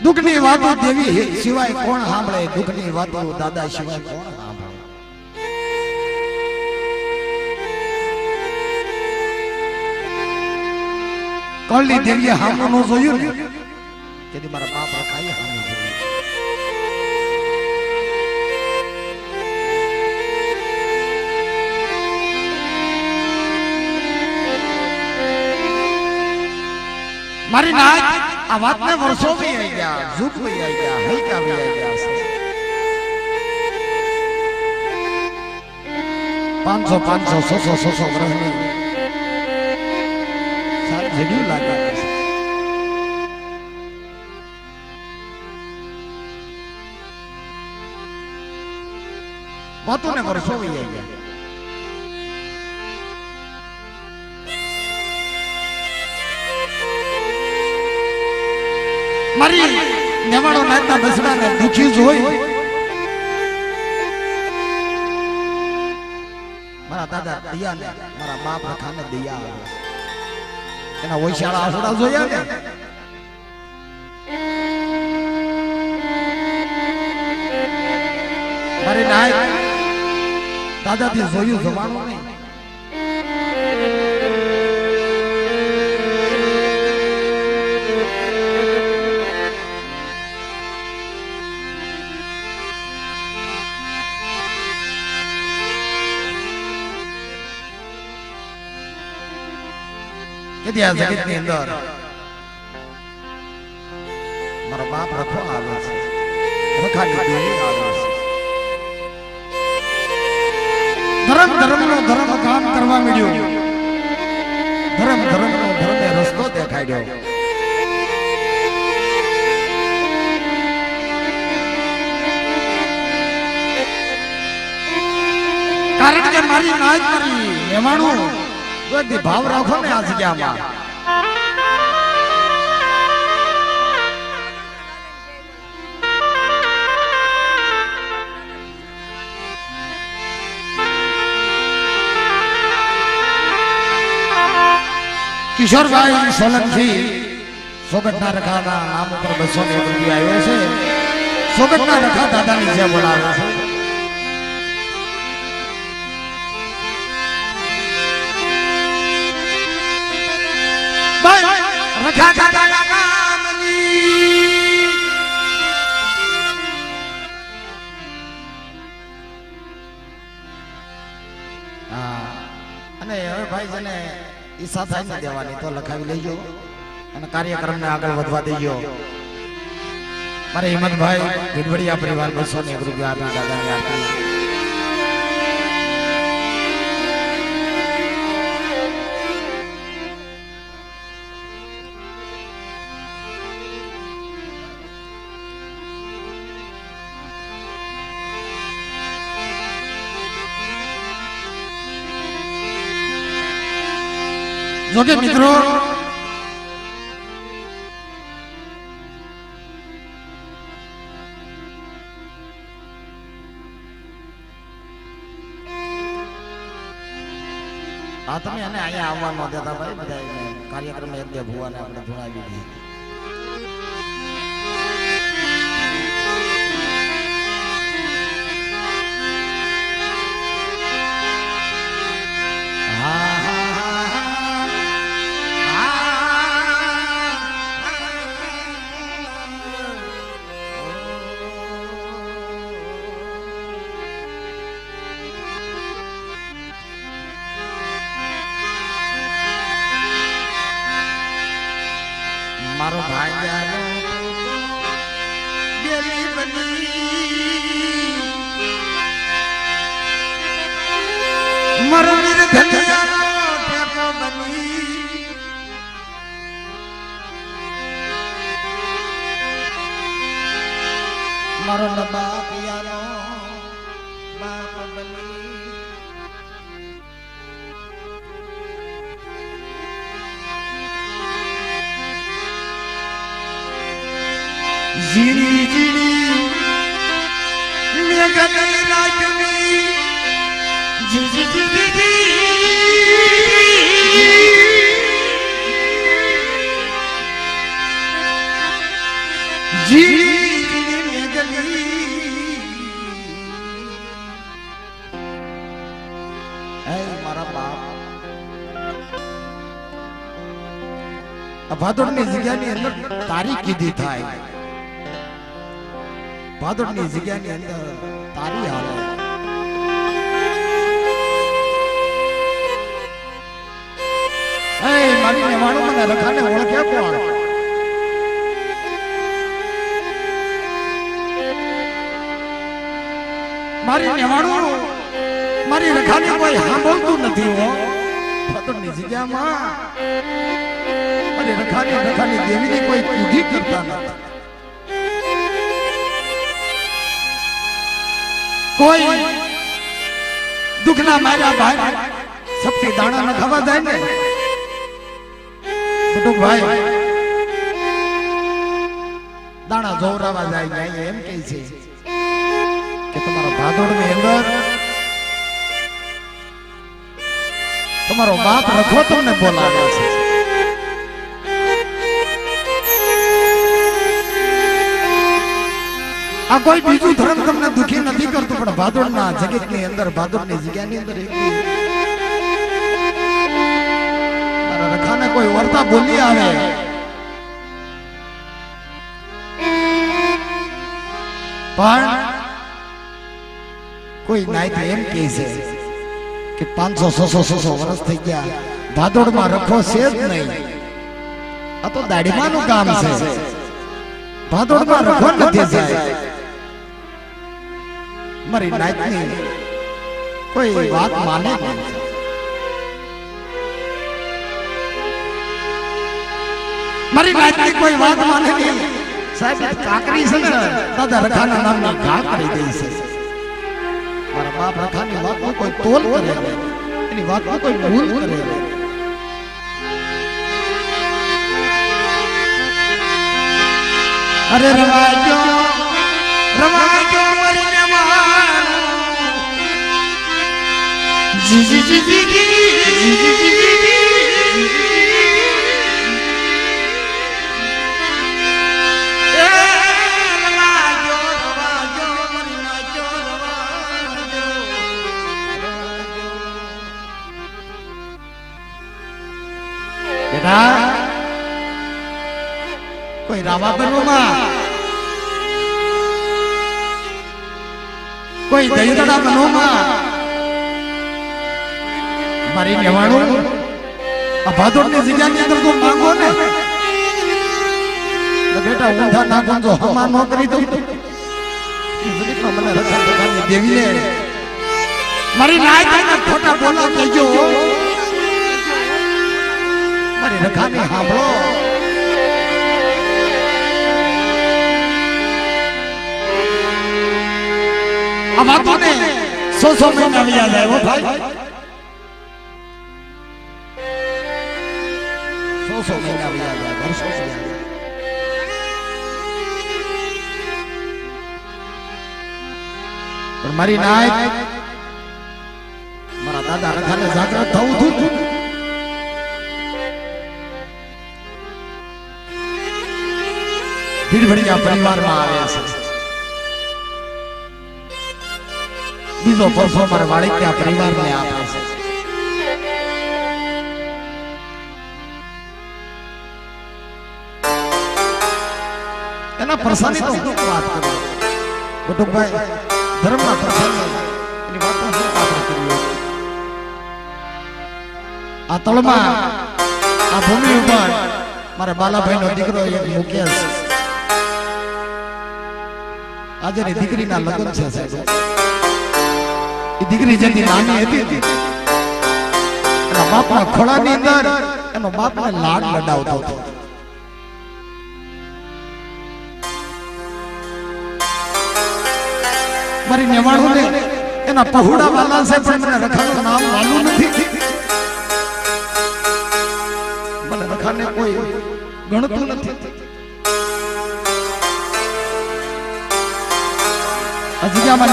દુઃખની વાતો દેવી સિવાય કોણ સાંભળે? દુઃખની વાતો દાદા સિવાય કોણ સાંભળે? કળની દેવીએ હામું ન જોયું ને તેથી મારા બાપ રખાય હામું જોયું. મારી નાત આ વાતને વર્ષો થી આવી ગયા, યુગ થી આવી ગયા, હૈકા થી આવી ગયા છે. 500 500 600 600 વર્ષની સારી જગ્યું લાગે છે. વાતોને વર્ષો થી આવી ગયા. મારી નેવાડો નાતના બસડાને દુખી જોઈ મારા દાદા દયાને મારા બાપ રખાને દયા આવે. એના ઓછાળા આસુડા જોયા ને મારી નાય દાદાથી જોયું જવાનું નહીં. આ જગત ની અંદર મારા બાપ રખો આવે છે, રખાની દેવી આવે છે. ધર્મ નો ધર્મ કામ કરવા મળ્યો, ધર્મ નો ધર્મે રસ્તો દેખાડ્યો. કારણ કે મારી નાચ મારી એમાણું ભાવ રાખો ને આ જગ્યામાં. કિશોરભાઈ સોલંકી સોગટના રખાના નામ ઉપર 201 રૂપિયા આવ્યો છે. સોગટના રખા દાદાની જે બોલાવે છે. રખા દાદા નામની અને હવે ભાઈ જેને ઈચ્છા થાય ને દેવાની તો લખાવી લેજો અને કાર્યક્રમને આગળ વધવા દેજો. મારે હિંમતભાઈ ગઢવડિયા પરિવાર 201 રૂપિયા આપી દાદાને આપી. જોકે મિત્રો આ તમે એને અહીંયા આવવા ન દેતા ભાઈ, બધા કાર્યક્રમ એક બે ભુવાને આપણે ભણાવી દીધી. મારો ભાઈ બેલી બની મારો વીર ધનિયાનો ટેકો બની મારો નબા પિયાનો બાપ બની જીણી જીણી મેઘની રાજની જી જી જી જી જીડી ગલી હે મારા બાપ ભાદોડની જગ્યાની અંદર તારી કીધી થાય ભાદોડની જગ્યાની અંદર તારી હાલે મારી નેવાણું મને રખાને ઓળખે કોણ મારી નેવાણું મારી રખાને કોઈ સાંભળતું નથી હો ભાદોડની જગ્યામાં મારી રખાની દેવીને કોઈ કીધી કરતા નથી કોઈ દુખના માર્યા ભાઈ સપટી દાણા ન ખાવા જાય ને ભાઈ દાણા જોવરાવા જાય એમ કહે છે કે તમારા ભાદોડની અંદર તમારો બાપ રખો તમને બોલાવે છે આ કોઈ બીજું ધર્મ તમને દુખી નથી કરતું પણ ભાદોડના જગતની અંદર ભાદોડની જગ્યાની અંદર રખાને કોઈ વર્તા બોલી આવે પણ કોઈ નાઈટ એમ કહે છે કે 500-600 વર્ષ થઈ ગયા ભાદોડમાં રખો છે જ નહીં આ તો દાઢીમાંનું કામ છે ભાદોડમાં રખો નથી જાય મારી નાઈટની કોઈ વાત માને નહીં મારી નાઈટની કોઈ વાત માને નહીં સાહેબ કાકરી છે ને દાદા રખાના નામની ઘા કરી દે છે મારા બાપ રખાની વાતનો કોઈ તોલ કરે એની વાતનો કોઈ ભૂલ કરે અરે રવાજો મરીને મારું જી જી જી જી કોઈ રાવા બનવામાં કોઈ દહીદડા બનવામાં મારી નેવાણું આ ભાદોડની જગ્યાની અંદર તો માંગો ને બેટા ઊંધા નાખો જો હમા ન કરી દઉં મને રખાની દેવીને મારી નાયક ખોટા બોલા કહેજો મારી રખાની સાંભળો આ વાતોને 100 મહિના વ્યા જાય હો ભાઈ 100 મહિના વ્યા જાય વર્ષો વ્યા જાય પણ મારી નાયક મારા દાદા રખાને જાગૃત થવું હતું ભીડભડિયા પરિવારમાં આવે છે બીજો પરસો મારે વાળિકિયા પરિવારને આપે છે એના પ્રસાની તો હું વાત કરું કુટુંબભાઈ ધર્મના પ્રસાની એની વાત હું આપણે કરીએ આ તળમાં આ ભૂમિ ઉપર મારા બાલાભાઈ નો દીકરો એક મુકેશ આજે ની દીકરીના લગ્ન છે સાહેબ એ દીકરી જેની નાની હતી એના બાપના ખોળાની અંદર એનો બાપને લાડ લડાવતો હતો મારી નેવાણું ને એના પહોળા વાલા છે પણ મને રખાનું નામ વાલું નથી મને રખાને કોઈ ગણતું નથી અજિયામાં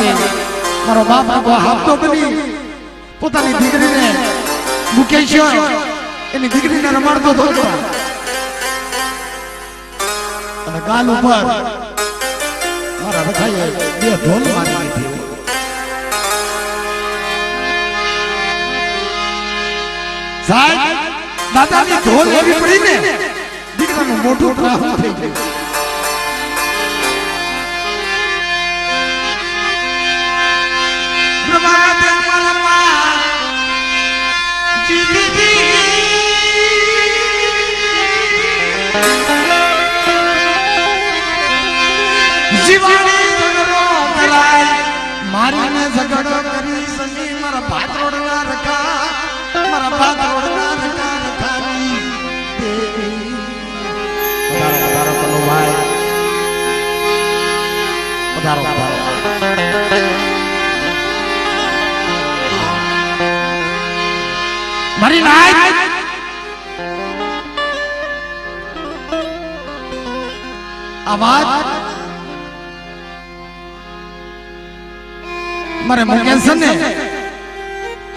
મારો બાપ હાથો બની પોતાની દીકરીને મુકેશ એની દીકરીને રમાડતો હતો અને ગાલ ઉપર મારા રખાએ બે ઢોલ મારી દીધી સાહેબ દાદાની ઢોલ એવી પડી ને દીકરાનું મોઢું ત્રાહું થઈ ગયું મારીને ઝઘડો કરી સની મારા ભાતરોડના રખા મારા ભાતરોડના રખા રખાની દેવી પધારો કનો ભાઈ પધારો મારી નાય આવાજ મારે મુકેશ ને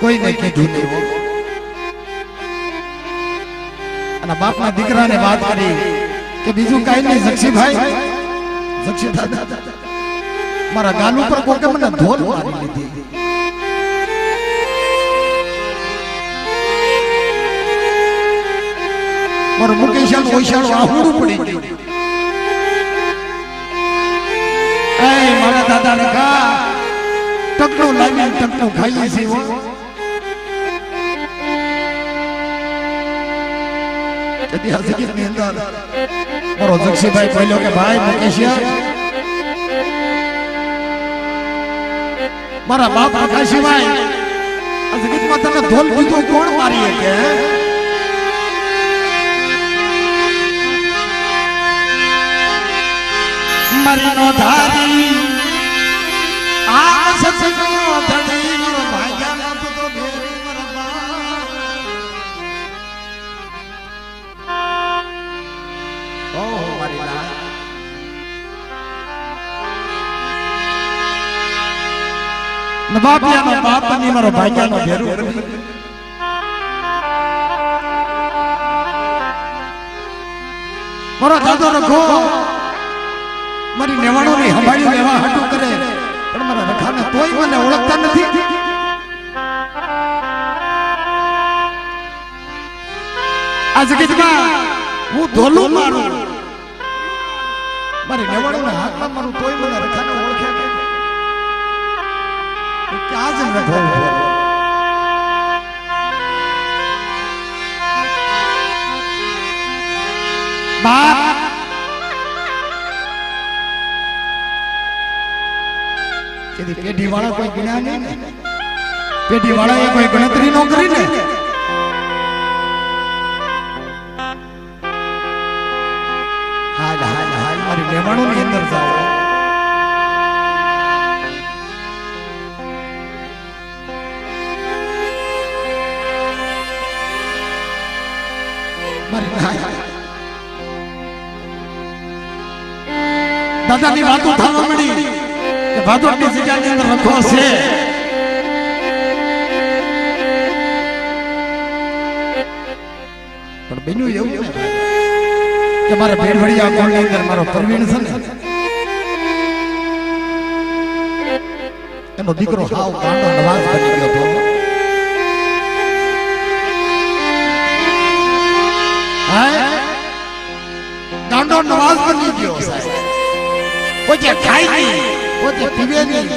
કોઈને કીધું નહીં અને બાપના દીકરાને વાત કરી કે બીજું કાઈ નહીં જક્ષીભાઈ જક્ષી દાદા મારા ગાલ ઉપર કોકે મને ઢોલ મારી લીધી મારો મુકેશ ઓછાળો આહુડું પડી ગયું એ મારા દાદાને કા ટકનો લાવી ટકનો ખાઈએ છીએ ઐતિહાસિક ની અંદર મારો જક્ષીભાઈ બોલ્યો કે ભાઈ મુકેશિયા મારા બાપ આકાશીભાઈ આ જગતમાં તને ઢોલ બીજો કોણ મારી કે મારી નો ધારી આ સસનો ધણી મારો ભાગ્યાનો તો ભેરી મરબા ઓ મારી ના નવાબિયાનો બાપ ની મારો ભાગ્યાનો ભેરું કરી મારો દાદો રખો મારી નેવાણો ની હંભાળી લેવા હાટું કરે પણ મારા રખાને તોય મને ઓળખતા નથી આ જગતમાં હું ધોલું મારું મારી નેવાણો ના હાથમાં મારું તોય મને રખાને ઓળખે ક્યાં જ રખો બાપ પેઢી વાળા કોઈ જ્ઞાન નહીં પેઢી વાળા એ કોઈ ગણતરી નો કરી ને હાલ હાલ હાલ મારી લેવાણો ની અંદર જાઓ મારી દાદાની વાતો થવા મળી ભાદોડની જગ્યાની અંદર રખો છે પણ બેનું એવું કે મારે ભેડવડિયા ગામની અંદર મારો પ્રવીણ છે ને એનો દીકરો હાવ ગાંડો નવાજ બની ગયો હતો ગાંડો નવાજ બની ગયો કોઈ જે ખાય નહીં પોતે પીવે નહીં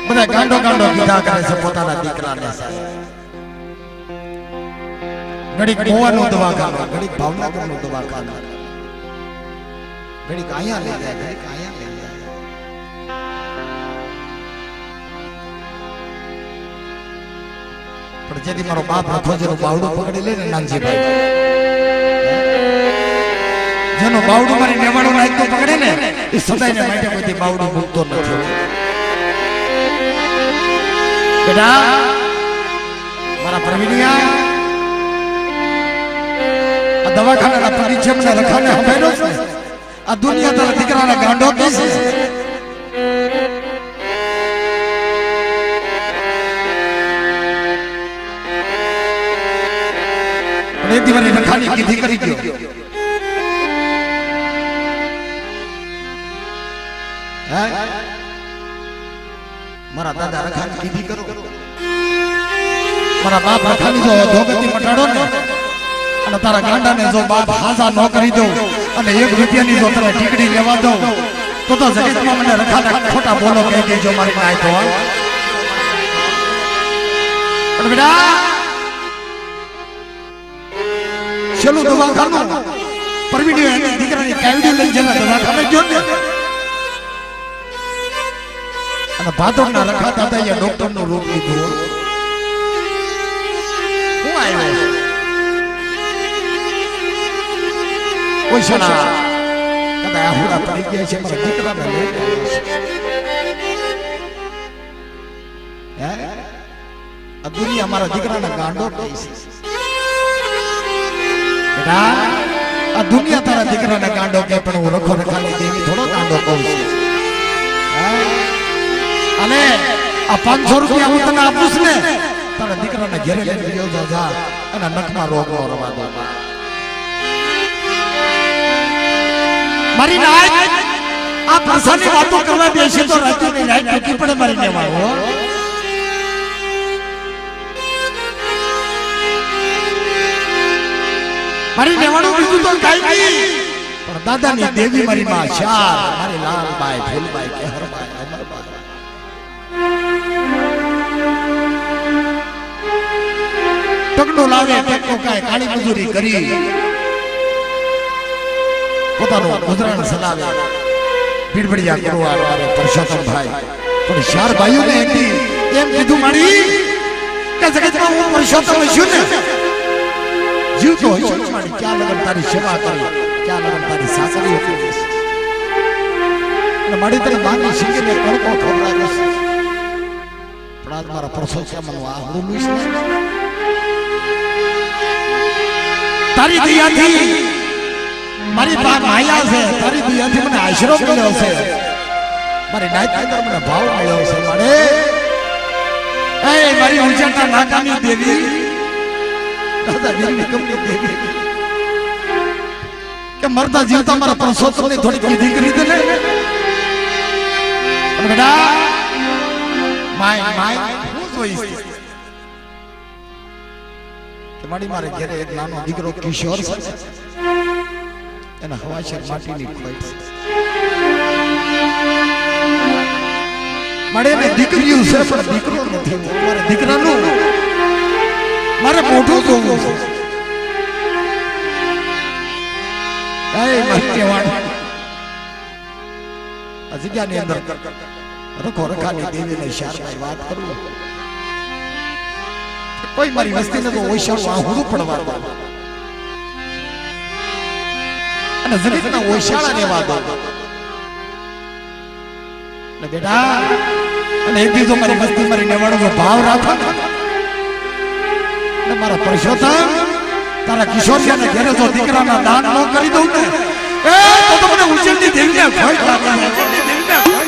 બધા ગાંડો ગાંડો કીધા કરે છે પોતાના દીકરાને ઘડીક ગોવાનું દવાખાનું ઘડીક ભાવનગરનું દવાખાનું ઘડીક અહીંયા લઈ જાય ઘડીક અહીંયા લઈ જાય પણ જેથી મારો બાપ રખોજીનું બાવડું પકડી લે ને નાનજીભાઈ જેનો બાવડું મારી નેવાણું નાખતો પકડે ને એ સદાયને માટે કોઈ બાવડું મૂકતો નથી બેટા મારા પ્રવીણિયા આ દવાખાનાના પરિચયના રખાને હંભાઈનો છે આ દુનિયા તારા દીકરાના ગાંડો કે છે એક દિવસ રખાની કીધી કરી ગયો હે મારા દાદા રખાની કીધી કરો મારા બાપ રખાની જો ધોગતી મટાડો ને અને તારા ગાંડાને જો બાપ હાજા ન કરી દો અને 1 રૂપિયાની જો તને ટીકડી લેવા દો તો જગતમાં મને રખાના ખોટા બોલો કહી દેજો મારી નાય તો પણ બેટા ચલો દવાખાનું પરવીડીઓ એની દીકરાની કાવડી લઈ જલા દવાખાને ગયો ને અને ભાદરના રખા દાદા એ ડોક્ટરનો રૂપ લીધો હું આવ્યો કોઈ સણા કદા આહુડા પડી ગયા છે મારા દીકરાને લઈ હે આ દુનિયા મારા દીકરાના ગાંડો કહી છે બેટા આ દુનિયા તારા દીકરાના ગાંડો કે પણ હું રખો રખાની દેવી થોડો ગાંડો કહું છું અને આ 500 રૂપિયા હું તને આપું છું ને તારા દીકરાના ઘરે લઈને ગયો જા અને નખમાં રોગ રવા દો મારી નાય આ પ્રસાદની વાતો કરવા બેસી તો રાતની નાય ટકી પડે મારી લેવાળો મારી લેવાનું બીજું તો કાઈ નહીં પણ દાદાની દેવી મારી માં ચાર મારી લાલબાઈ ફૂલબાઈ કેહરબાઈ અમરબાઈ ટકડો લાવે ટેકો કાય કાળી મજૂરી કરી પોતાનું ગુજરાન ચલાવે ભીડભડિયા કરવા વાળે પરસોત્તમ ભાઈ પણ ચાર ભાઈઓને એકી એમ કીધું મારી કે જગતમાં હું પરસોત્તમ છું ને જીવ તો હોય છે મારી ક્યાં લગન તારી સેવા કરી ક્યાં લગન તારી સાસરી હતી અને મારી તને માની શીખીને કણકો ખવડાવ્યો છે પણ આજ મારા પરસોત્તમનું આ હુડું છે તારી દયાથી મારી બા માયા છે તારી દયાથી મને આશરો મળ્યો છે મારી નાયની અંદર મને ભાવ મળ્યો છે મારે એ મારી ઉજ્જૈનના નાકાની દેવી દાદા વીરની કમની દેવી કે મરતા જીવતા મારા પરસોત્તમની થોડી કીધી કરી દે ને અને બેટા માય હું જોઈશ કે મારી મારે ઘરે એક નાનો દીકરો કિશોર છે એના હવાશર માટીની ખોટ મારે ને દીકરીઓ છે પણ દીકરો નથી મારે દીકરાનું મારે મોઢું જોવું છે એ મહત્યવાન આ જગ્યાની અંદર રખો રખાની દેવીને શારદાઈ વાત કરું કોઈ મારી વસ્તીને તો ઓછાળું આ હુડું પડવા દો અને જગતના ઓછાળા રહેવા દો ને બેટા અને એક દીધો મારી વસ્તી મારી નેવાડો ભાવ રાખો ને મારા પરસોત્તમ તારા કિશોરિયાને ઘરે જો દીકરાના દાન ન કરી દઉં ને એ તો મને ઉજ્જૈનની દેવીને ખોટ લાગે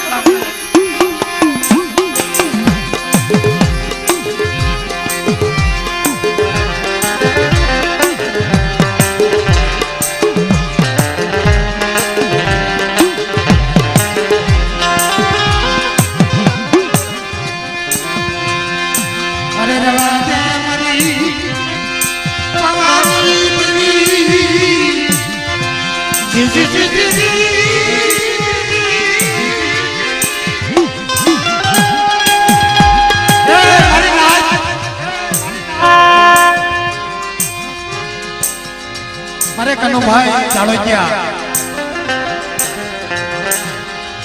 મારે કનુભાઈ ચાળોજિયા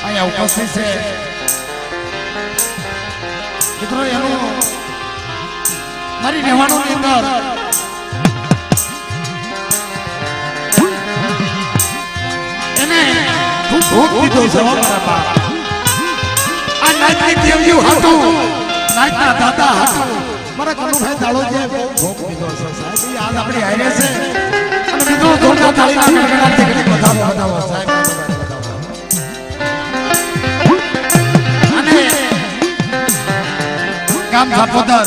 અહીંયા ઉપસ્થિત છે મિત્રો એનું મારી રહેવાનું ની અંદર એને ખૂબ ભોગ દીધો છે મારા બાપ આ નાચની દેવીઓ હતું નાચના દાદા હતું મારા કનુભાઈ ચાળોજિયા બહુ ભોગ દીધો છે સાહેબ આજ આપણી હારે છે અને મિત્રો જોરદાર તાળીના ગણગણાટથી ઘણી બધાવો સાહેબ અને ગામ થાપોદર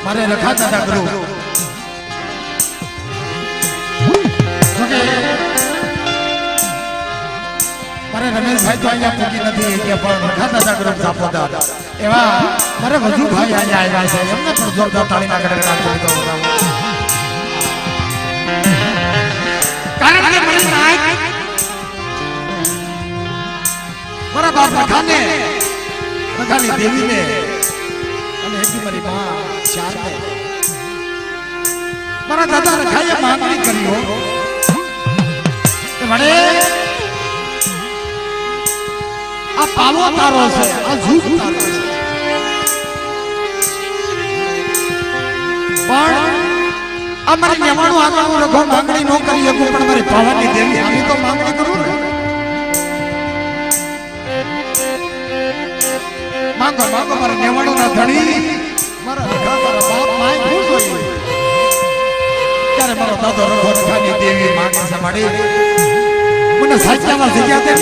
મારે રખા દાદા ગુરુ મારે રમેશભાઈ તો અહીંયા પૂકી નથી કે પણ રખાતા જાગૃત સાપોદાર એવા મારે વજુભાઈ અહીંયા આવ્યા છે એમને પણ જોરદાર તાળીના ગડગડાટ કરી દો કારણ કે મને મારા બાપ રખાને રખાની દેવીને અને એટલી મારી માં શારદે મારા દાદા રખાએ માંગણી કરી હો કે મને આ પાવો તારો છે આ જૂઠ તારો છે પણ અમારી નેવાણું આગળ રઘો માંગણી ન કરી શકું પણ મારી પાવાની દેવી આની તો માંગણી કરું ને માંગો માંગો મારા નેવાણું ના ધણી મારા રઘા મારા બાપ માય ખુશ હોય ત્યારે મારો દાદો રઘો રઘાની દેવી માંગે છે માડી મને સાચવામાં જગ્યા દે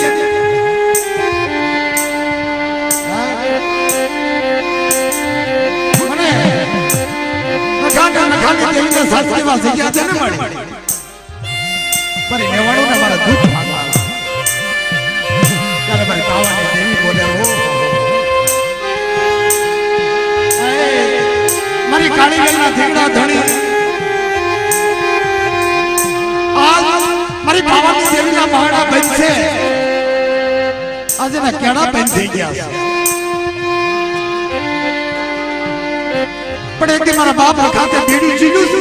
ખાલી દેવીને સાચીમાં જગ્યા છે ને મળી પર નેવાણું ને મારા દુઃખ ભાગવા ત્યારે મારી પાવાની દેવી બોલે હો મારી કાળી વેલના ધીંગડા ધણી આજ મારી પાવાની દેવીના મહાડા બંધ છે આજે ના કેડા બંધ થઈ ગયા છે પણ એક મારા બાપ ખાતે બીડી ચીડ્યું છે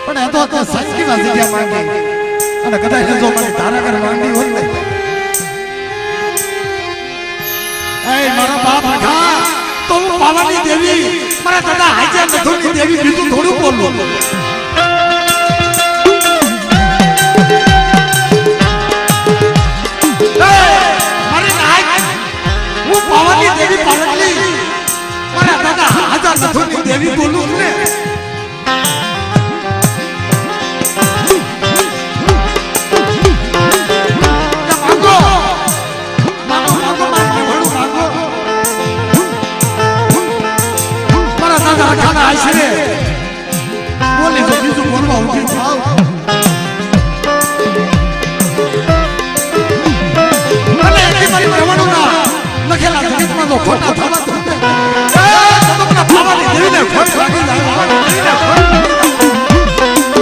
પણ એ તો સાચીમાં જગ્યા માંગી અને કદાચ જો મારી ધારાગર માંગી હોત ને એ મારા બાપ ખા તો હું પાવાની દેવી મારા દાદા હાજર નથુની દેવી બીજું થોડું બોલું પાવાની દેવી પાવટલી મારા દાદા હાજર નથુની દેવી બોલું ને માંગો માંગો માંગો માંગો માંગો મારા દાદા ખાના આશરે બોલી તો બીજું બોલવા ઉભી થાવ અને એટલી મારી કહેવાનું ના લખેલા જગતમાં તો ખોટા થવા તો તમને પાવાની દેવીને ખોટ લાગી જાય દેવીને ખોટ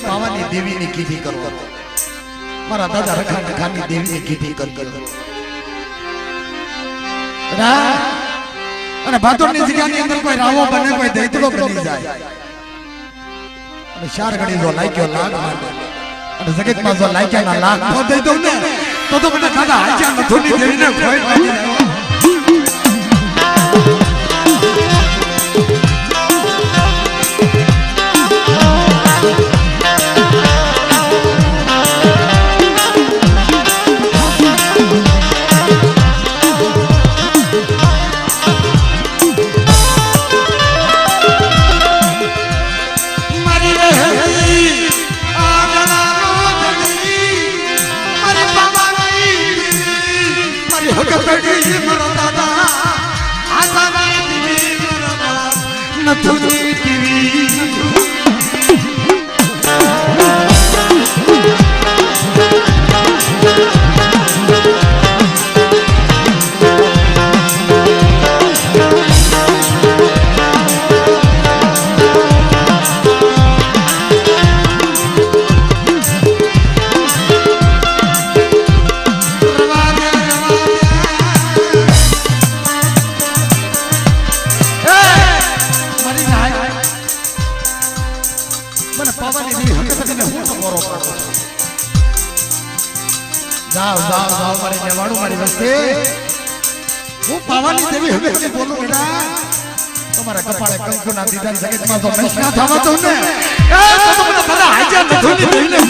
પાવાની દેવીની કીધી કરો મારા દાદા રખા રખાની દેવીની કીધી કરો અને ભાદોરની જગ્યાની અંદર કોઈ રાવો બને કોઈ દૈતડો બની જાય અને ચાર ઘડી જો લાગ્યો લાગ માંડે અને જગતમાં જો લાગ્યા ના લાગ ન દઈ દઉં ને તો મને દાદા હાજર નથુની દેવીને ખોઈ લાગી જાય નથુની દેવી જાઓ જાઓ જાઓ મારી જવાડું મારી વસ્તી હું પાવાની દેવી હવે મને બોલું બેટા તમારા કપાળે કંકુના દીદાન જગતમાં તો મેષના થવા તો ને એ તો મને બધા હાજર નથી દેવીને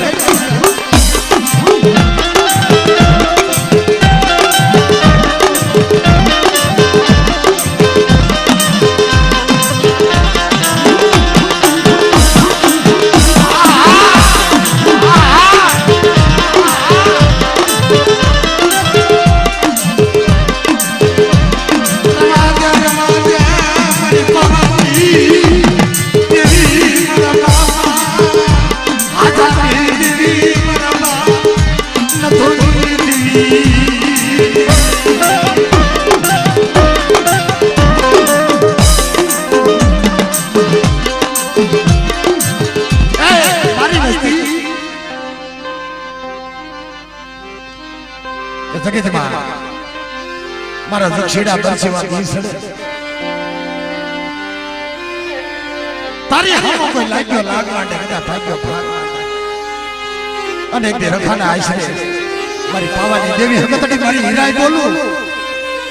મારા દક્ષિણા બરસીવા દીસડે તારી હામો કોઈ લાગ્યો લાગવાડે કદા ભાગ્યો ભાગ અને એક દે રખાના આશરે મારી પાવાની દેવી હકતડી મારી હીરાઈ બોલું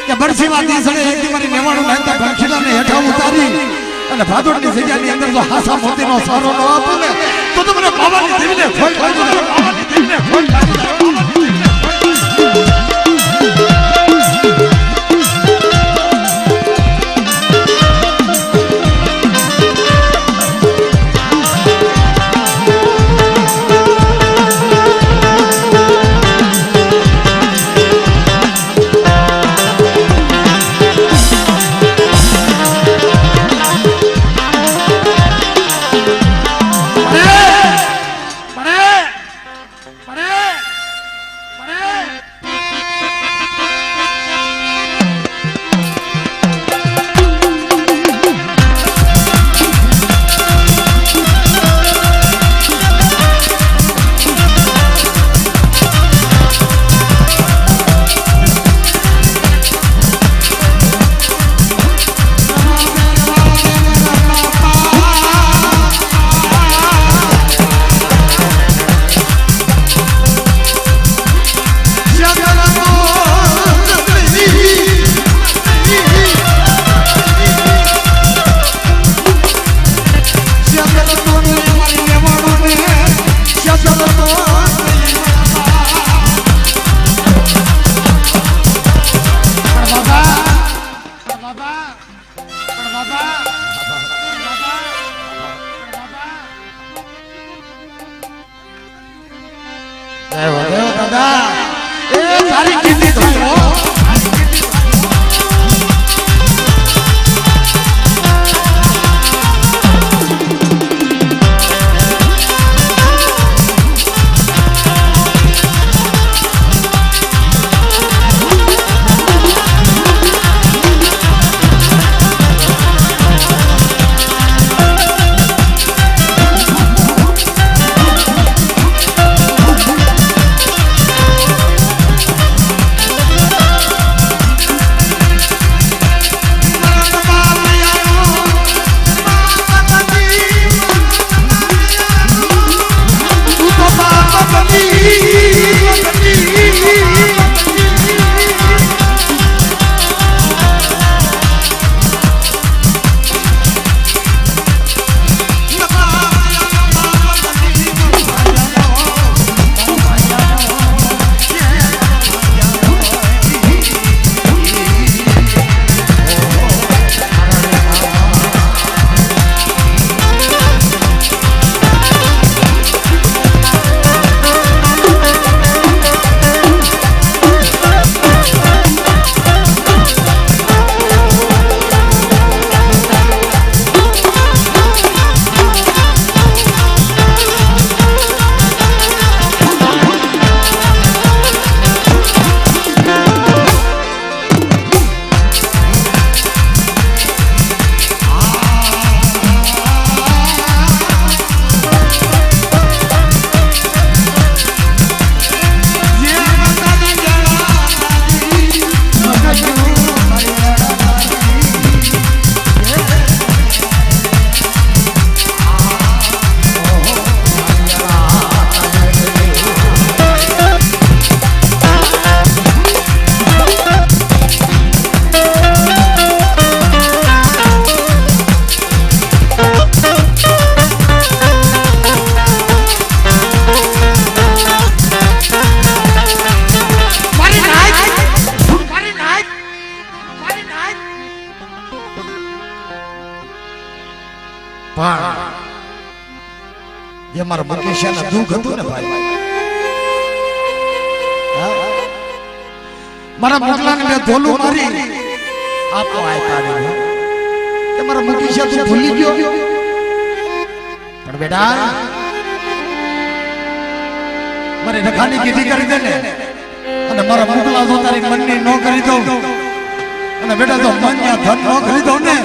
કે બરસીવા દીસડે એક દી મારી નેવાણું લાંતા દક્ષિણાને હેઠા ઉતારી અને ભાદોડની જગ્યાની અંદર જો હાસા મોતીનો સારો ન આપું ને તો મને પાવાની દેવીને ફોન કરી દો પાવાની દેવીને ફોન કરી દો દાદા એ તારી કીધી થાય પણ જે મારા મુકેશના દુઃખ હતું ને ભાઈ, મારા મોકલાને મેં ધોલું મારી આપો આપ્યા કે મારા મુકેશ તું ભૂલી ગયો, પણ બેટા મારી નખાની કીધી કરી દે ને, અને મારા મોકલા તો તારી મનની નો કરી દઉં, અને બેટા તો મનના ધન નો કરી દઉં ને,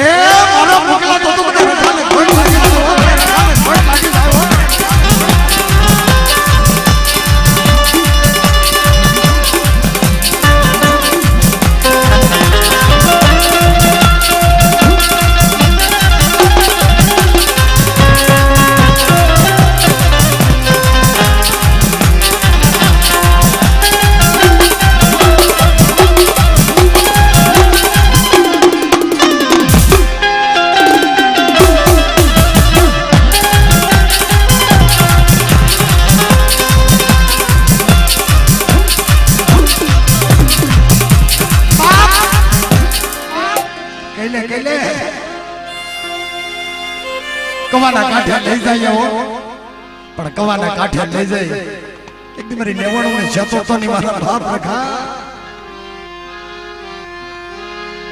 એ મારા મોકલા તો તું મને નખાને ખોટ લાગી જાય, નખાને ખોટ લાગી જાય. કવાના કાંઠે લઈ જાય હો, પણ કવાના કાંઠે લઈ જાય એકદમ મારી નેવણું ને જતો તો ની મારા બાપ રખા,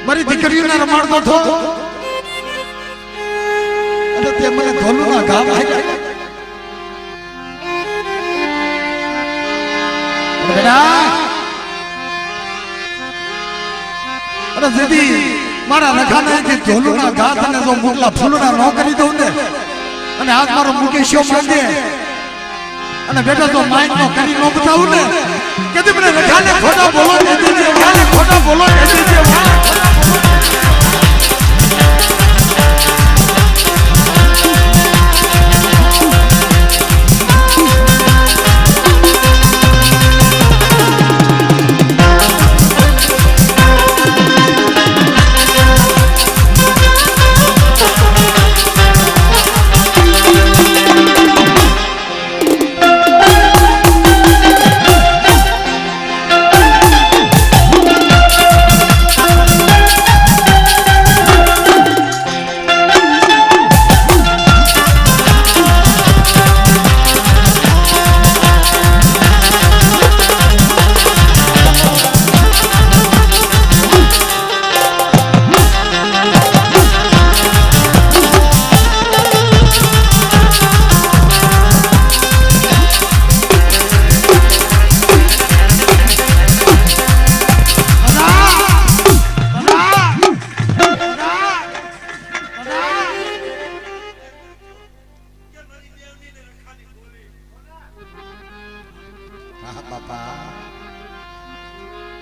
મારી દીકરીઓને રમાડતો થો, અને તે મને ધોલુના ઘા લાગ્યા. બેટા અરે જેદી મારા રખાના જે ધોલુના ઘા તને જો મોકલા ફૂલના ન કરી દઉં ને, અને આજ મારો મુકેશો માંગે, અને બેટા તો માઇક નો કરી ન બતાવું ને, કે મને રખાને ખોટા બોલો કે દીજે, વાલે ખોટા બોલો કે દીજે, વાલે ખોટા બોલો.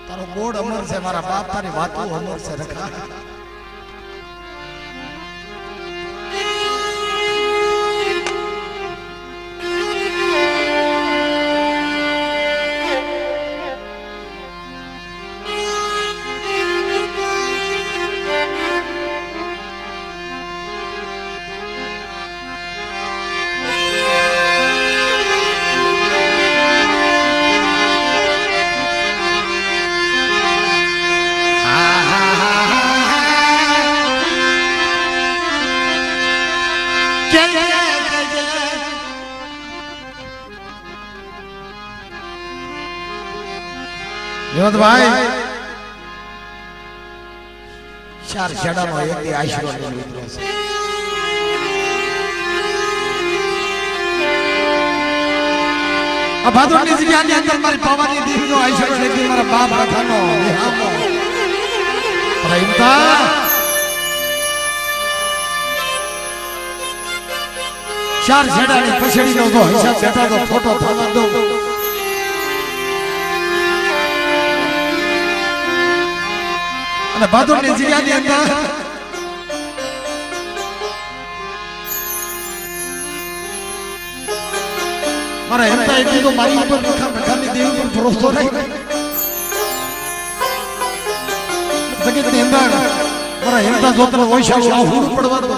તારો બોર્ડ અમર છે, મારા બાપ તારી વાતો અમર છે રખા. ભાઈ ચાર છેડાનો એક આશીર્વાદ લીધો છે. આ ભાદરવાની જગ્યાની અંદર મારી પાવાની દેવીનો આશીર્વાદ લીધો, મારા બાપ રખાનો નિહામો પ્રેમતા ચાર છેડાની પછડીનો જો હિસાબ બેઠા તો ફોટો થવા દો. અને ભાદરની જગ્યાની અંદર મારા હેમતા એક તો મારી ઉપર રખાની દેવી પર ભરોસો નહીં. જગતની અંદર મારા હેમતા જોતર ઓઈશાળું આવું પડવા દો,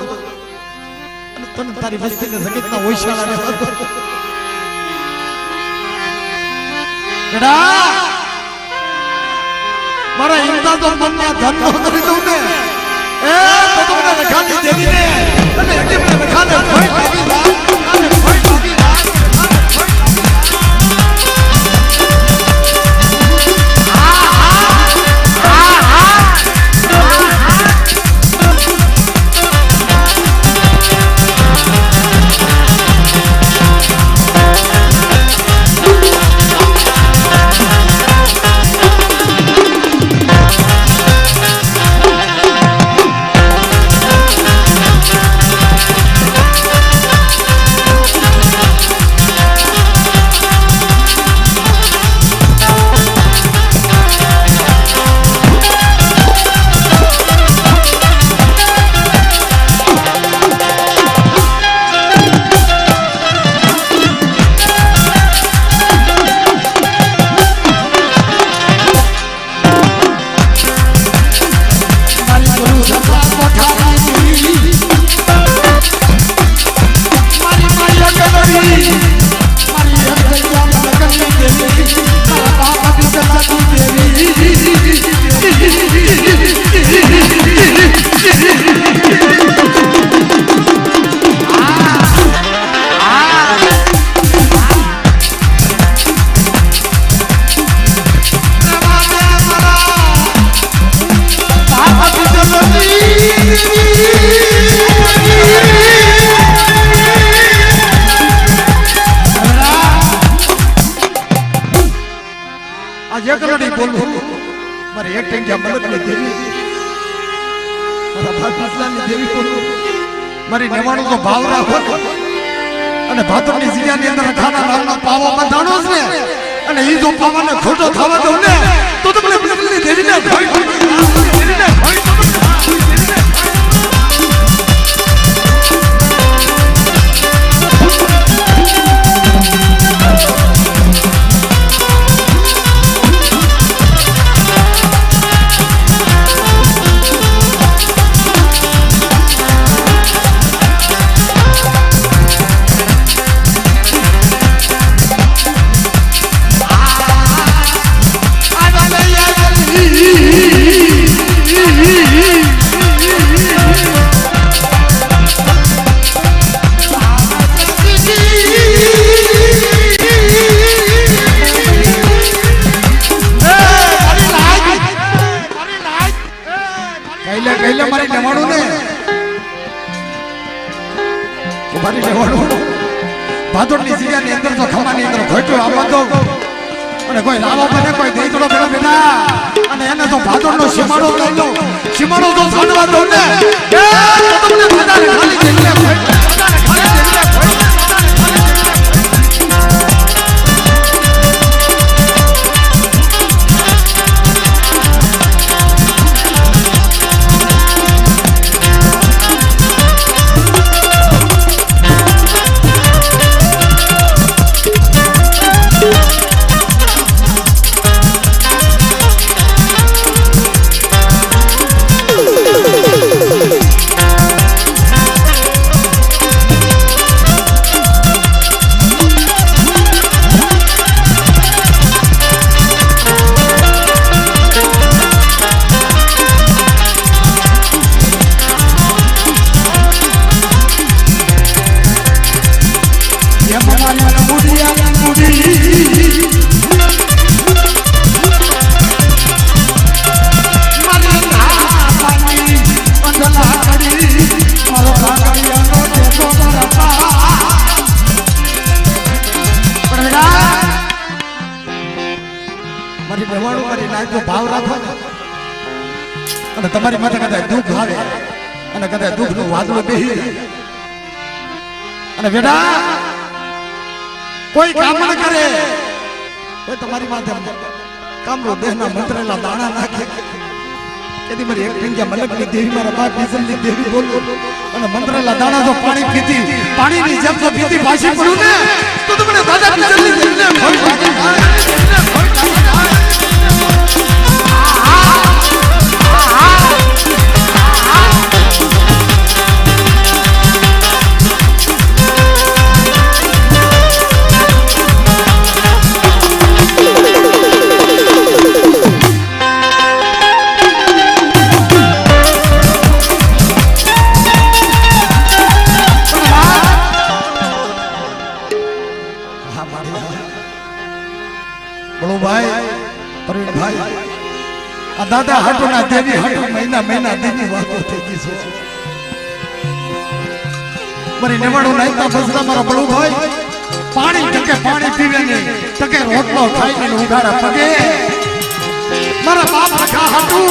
અને તને તારી વસ્તીને જગતના ઓઈશાળા રહેવા દો. બેટા મારા હિંદા તો મનના ધન નો કરી દઉં ને, એ તો તમને રખાની દેવીને અને મારી નેવાણું તો ભાવ રાખો અને ભાતરની જીરાની અંદર ખાના નામનો પાવો બંધાણો છે અને ઈ જો પાવાને ખોટો થવા દઉં ને તો તમને બિલકુલ દેવીને ભય ભાદોડની જીરાની અંદર તો ખમાની અંદર ઘોટ્યો આવવા દો અને કોઈ લાવો બને કોઈ દેતડો બેડા બેડા અને એને તો ભાદોડનો સીમાડો લઈ લો સીમાડો તો છાડવા દો ને એ તમને બધાને ખાલી જઈને બધાને ખાલી જઈને ભાવ રાખો અને તમારી માથે કદાચ દુઃખ આવે અને કદાચ દુઃખનું વાદળું બેહી અને બેટા કોઈ કામ ન કરે કોઈ તમારી માથે કામરો દેહના મંત્રેલા દાણા નાખે કેદી મારી એક ઠંગ્યા મલકની દેવી મારા બાપ બીજલની દેવી બોલો અને મંત્રેલા દાણા જો પાણી પીતી પાણીની જેમ જો પીતી પાછી પડું ને તો તમને દાદા બીજલની દેવીને ભોય લાગે દાદા હાટુના દેવી હાટુ મહિના મહિના દીની વાતો થઈ ગઈ છે મારી નેવાડો નાઈતા ફસલા મારા બળુ ભાઈ પાણી ટકે પાણી પીવે ને ટકે રોટલો ખાઈને ઉઘાડા પગે મારા બાપ રખા હાટુ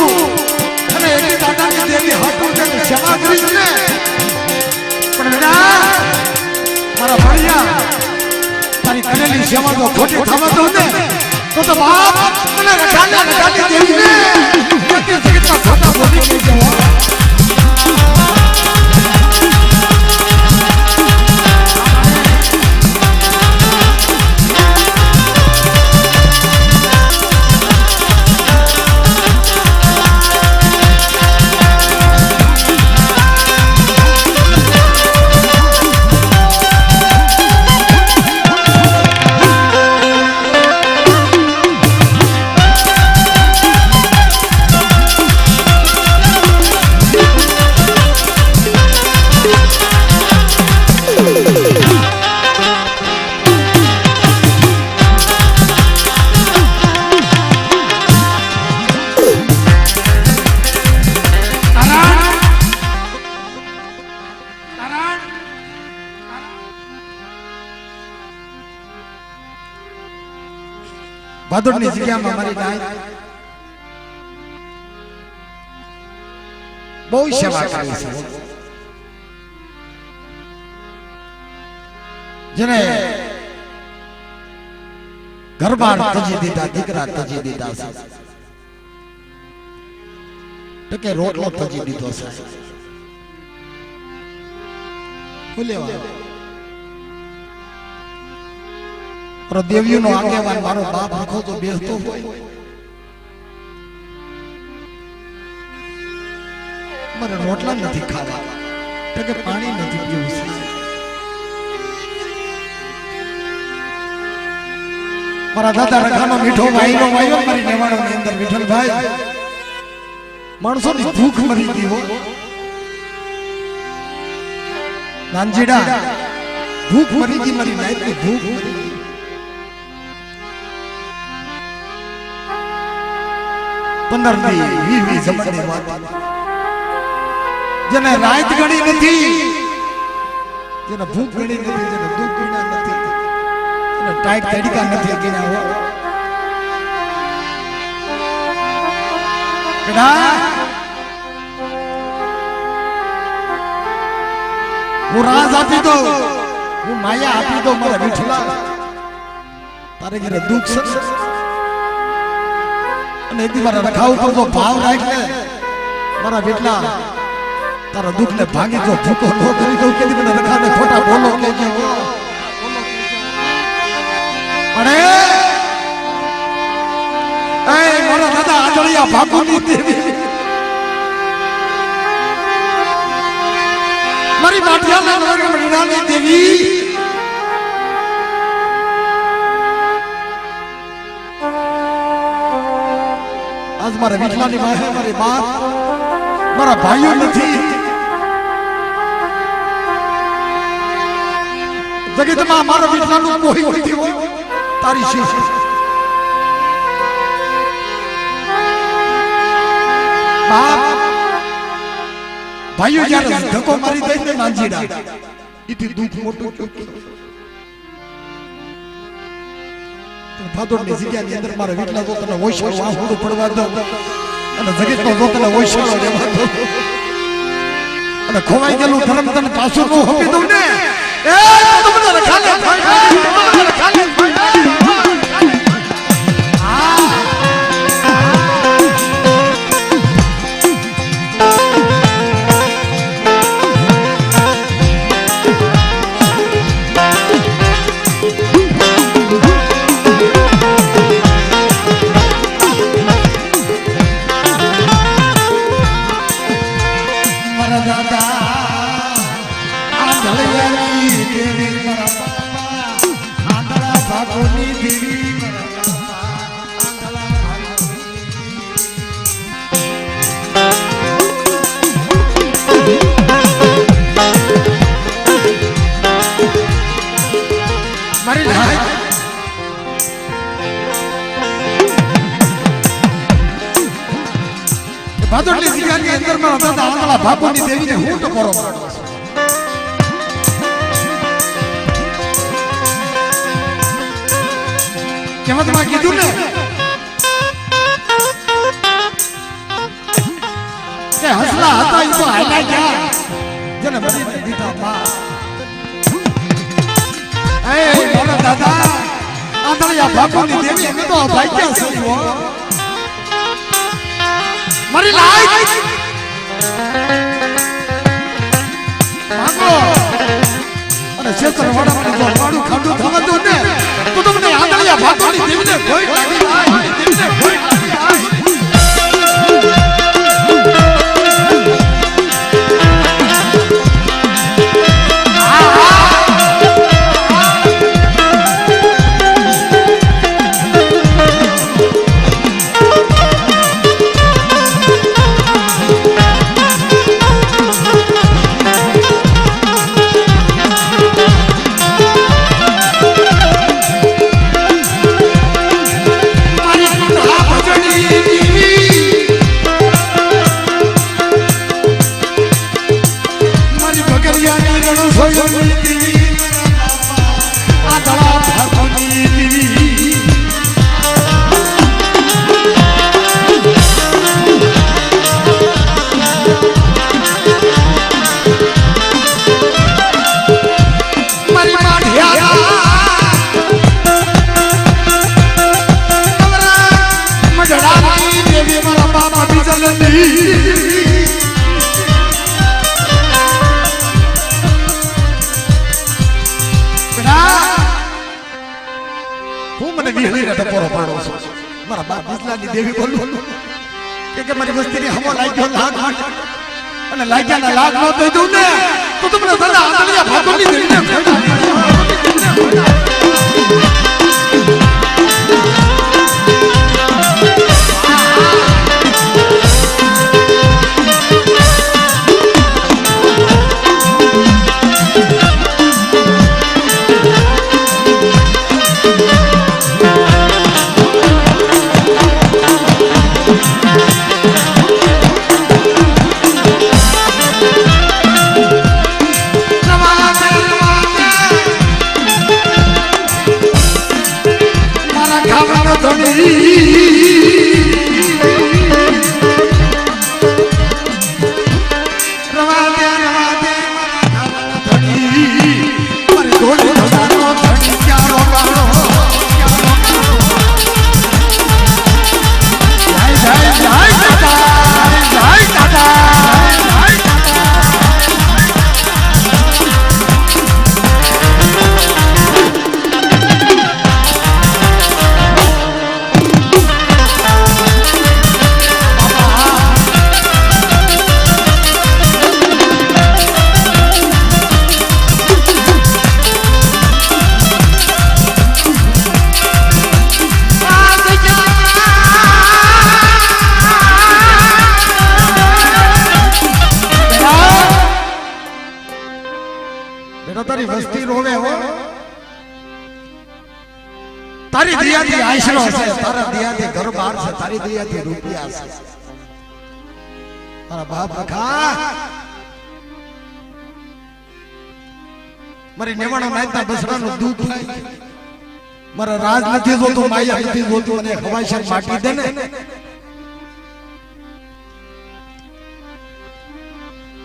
અને એની દાદાની દેવી હાટુ જે સેવા કરી છે ને પણ બેટા મારા ભણિયા તારી કરેલી સેવા તો ખોટી થવા દો ને તો બાપ મને રખાને દેવીને પ્રતિ જગતના ખાતા બોલી ગઈ જવા ભાદોડની જગ્યામાં મારી ગાય બહુ સેવા કરી છે જેને ઘરબાર તજી દીધા દીકરા તજી દીધા છે તો કે રોટલો તજી દીધો છે દેવીઓ નો આગેવાન મારો બાપ આખો તો બેસતો હોય મારે રોટલા નથી ખાવા તો કે પાણી નથી પીવું છે મારા દાદા રખાનો મીઠો વાયરો વાયો મારી નેવાડો ની અંદર વિઠ્ઠલભાઈ માણસો ની ભૂખ મરી ગઈ હો નાનજીડા ભૂખ મરી ગઈ મારી નાઈટ ની ભૂખ મરી ગઈ પંદર દી 20 જમણની વાત જેને રાત ગણી નથી જેને ભૂખ ગણી નથી જેને દુઃખ ગણ્યા નથી જેને ટાઈટ તડકા નથી ગણ્યા હો કડા હું રાજ આપી દો હું માયા આપી દો મારા વિઠ્ઠલા તારે ઘરે દુઃખ છે અને એક મારા રખાવ ઉપર તો ભાવ રાખ લે મારા વિઠ્ઠલા તારા દુઃખ ને ભાગી જો ભૂકો ન કરી દઉં કે મને રખાને ખોટા બોલો કે જે અરે એ મારા દાદા આદળિયા ભાગુની દેવી મારી માઠિયાના નગરની દેવી આજ મારા વિઠ્ઠલાની વાહે મારી બાપ મારા ભાઈઓ નથી જગતમાં મારા વિઠ્ઠલાનું કોઈ નથી હોય તારી શીશ બાપ ભાઈઓ જ્યારે ધક્કો મારી દે ને માંજીડા ઈથી દુઃખ મોટું ચૂક્યું ભાદોડની જગ્યાની અંદર મારા વિઠ્ઠલા તો તને ઓછળો આહુડું પડવા દો અને જગતનો તો તને ઓછળો રહેવા દો અને ખોવાઈ ગયેલું ધર્મ તને પાછું તો આપી દઉં ને એ તો મને રખાલે ભાદોડની જગ્યાની અંદર મારા દાદા આંગળા બાપુની દેવીને હું તો કરો કેમતમાં કીધું ને કે હસલા હતા ઈ તો હાલ્યા ગયા જેને બધી દીધા બા એ મારા દાદા આંગળા બાપુની દેવી અમે તો ભાગ્યા છે મારી લાઈફ માંગો અને ક્ષેત્ર વાળામાં જો વાળું ખાડું થવા દો ને તો તમને આંધળિયા ભાગોની દેવીને ભોય લાગી જાય દેવીને ભોય લાગી જાય મારા બાપ બિસ્લાની દેવી બોલું કે મારી વસ્તીની હમો લાગ્યો લાગ અને લાગ્યા ના લાગ નો દઈ દઉં ને તો તમને સદા આંદલિયા ભાગોની દેવીને તારી વસ્તી રોવે હો તારી દયાથી આશરો છે તારા દયાથી ઘર બહાર છે તારી દયાથી રૂપિયા છે મારા બાપ રખા મારી નેવાણો નાયતા બસરાનું દૂધ થાય મારા રાજ નથી જોતું માયા નથી જોતું અને હવાશર માટી દે ને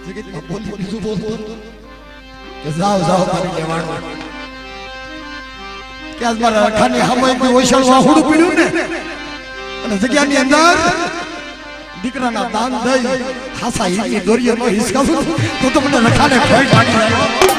જગતમાં બોલી બીજું બોલતો જાઓ જાઓ મારી લેવાડો કે આજ મારા રખાની હમય કોઈ ઓશળ વાહુડું પીડ્યું ને અને જગ્યાની અંદર દીકરાના દાન દઈ ખાસા ઈની દોરીએ નો હિસકાવું તો મને રખાને ભય લાગી રહ્યો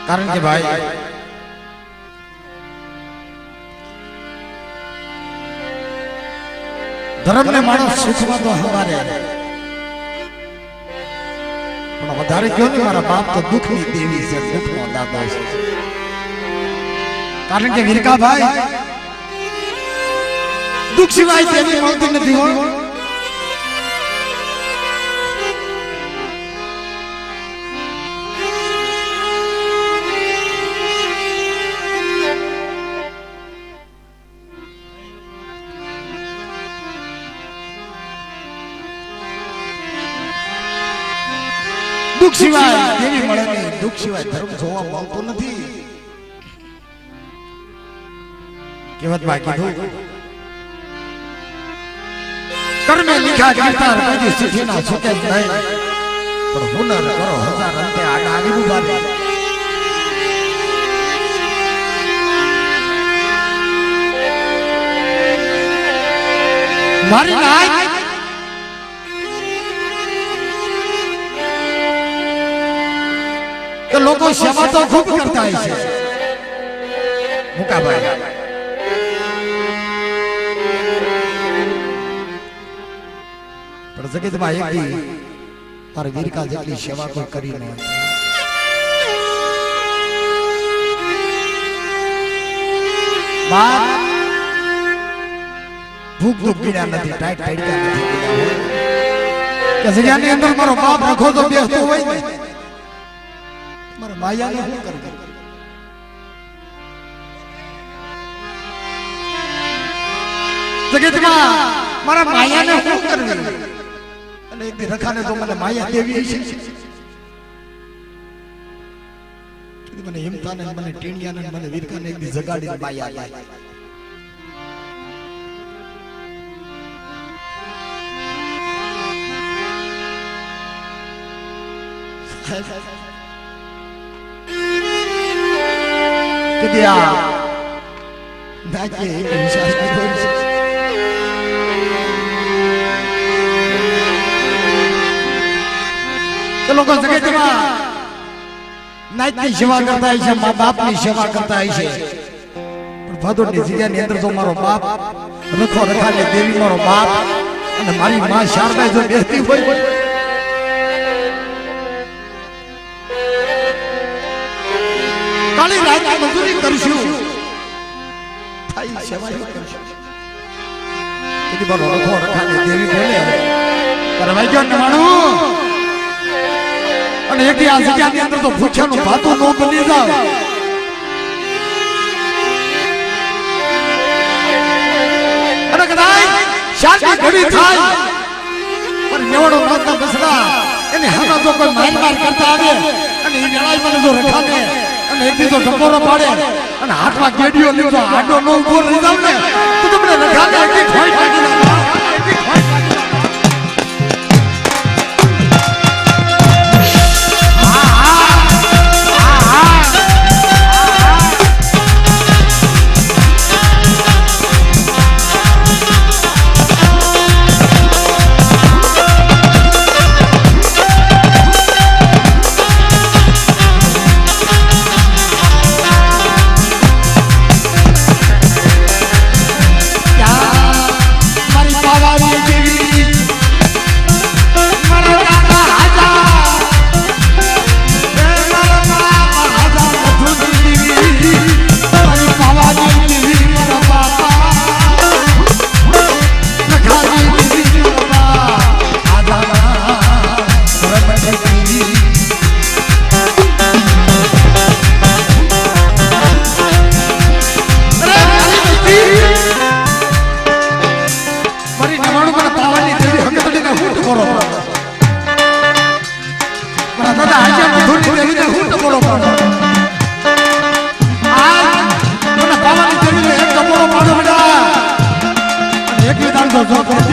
કારણ કે ભાઈ ધર્મ ને માણસ સુખમાં તો હવારે પણ વધારે કયો ને મારા બાપ તો દુઃખની દેવી છે દુઃખનો દાદો છે કારણ કે વીરકા ભાઈ દુઃખ સિવાય દેવી મળતી નથી હો દુઃખ સિવાય દેવી મળે નહીં દુઃખ સિવાય ધર્મ જોવા મળતો નથી કહેવત બાકી કીધું કર્મે લીખા ગીતાર કદી સુખીના સુકે નહીં પણ હુનર કરો હજાર અંતે આડા આવી ઉભારે મારી નાય કે લોકો સેવા તો ખૂબ કરતા હોય છે મુકાભાઈ પણ જગતમાં એક દી તારે વીરકા જેટલી સેવા કોઈ કરી ન બાપ ભૂખ ભૂખ પીડા નથી ટાઈટ ટાઈટ નથી કે જગ્યાની અંદર મારો બાપ રખો તો બેસતો હોય ને પણ માયાને શું કરવું? જગતમાં મારા માયાને શું કરવી? અને એક દી રખાને તો મને માયા દેવી છે. મને હિમતાને મને ટીણિયાને મને વીરકાને એક દી જગાડીને માયા આપી. લોકો જગતમાં નાયકની સેવા કરતા હોય છે, મા બાપની સેવા કરતા હોય છે, પણ ભાદોડની જગ્યાની અંદર તો મારો બાપ રખો રખાની દેવી મારો બાપ અને મારી માં શારદા જો બેસતી હોય કાળી રાતની મજૂરી કરશું થાય સેવા કરશું. તેથી બોલો રખો રખાની દેવી બોલે કરવાઈ ગયો ને માણું. અને એક આ જગ્યાની અંદર તો ભૂખ્યાનું ભાતું ન બની જાવ. અને કદાચ શાંતિ ઘડી થાય પણ નેવડો નાતના બસડા એને હાથા તો કોઈ માર કરતા આવે અને એ લડાઈ મને જો રખાને અને એક દી તો ટકોરો પાડે અને હાથમાં ગેડીઓ લીધો આડો નો ઉભો રહી જાવ ને તો તમને રખાને એક દી ખોઈ નાખી દે.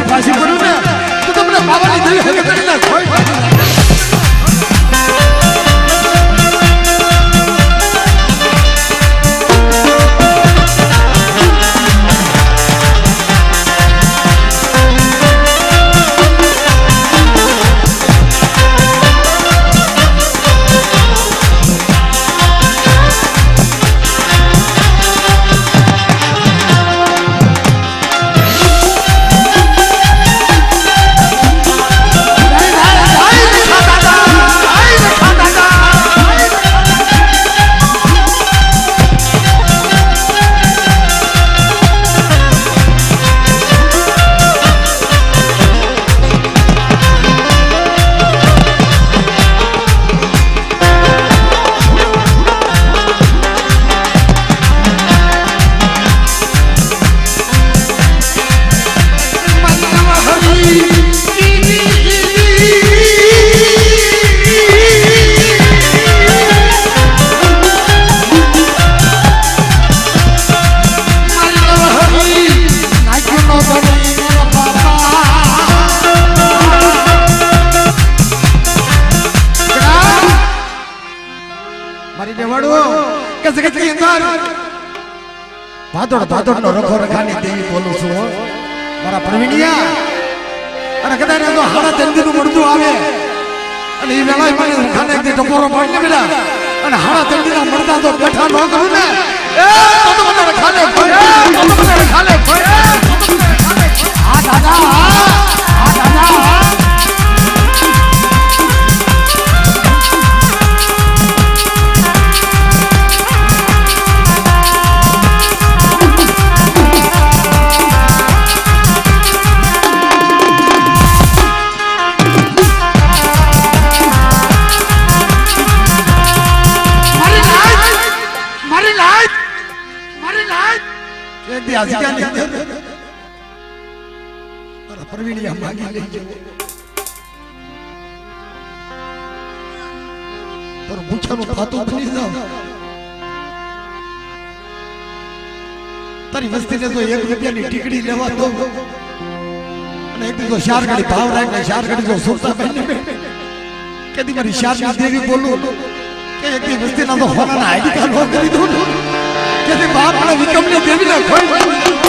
પાછી કર્યું ને તો તમને બાવાની દેવી હકે કરીને ખોઈ ભાદોડ નો રખો રખાની દેવી બોલું છું મારા પ્રવીણિયા. અને કદાચ તો હાડા તેંદી નું મળતું આવે અને એ વેળાએ મને રખાને એક ટકોરો પાડી બેટા અને હાડા તેંદી ના મળતા તો બેઠા ન કરું ને તો મને રખાને આ દાદા આ દાદા દે અરે પ્રવીણિયા માંગી લેજો પર પૂછાનું ખાતું બની જાવ તારી વસ્તીને તો 1 રૂપિયાની ટીકડી લેવા દો અને એક તો ચાર ગાડી ભાવ રાખે ચાર ગાડી જો સુરતા બની કેદી મારી શારદા દેવી બોલું કે એક દી વસ્તીના તો હોનાના આઈડી કાર્ડ નો કરી દઉં કેદી બાપ અને વિકમને દેવી ના ખોઈ la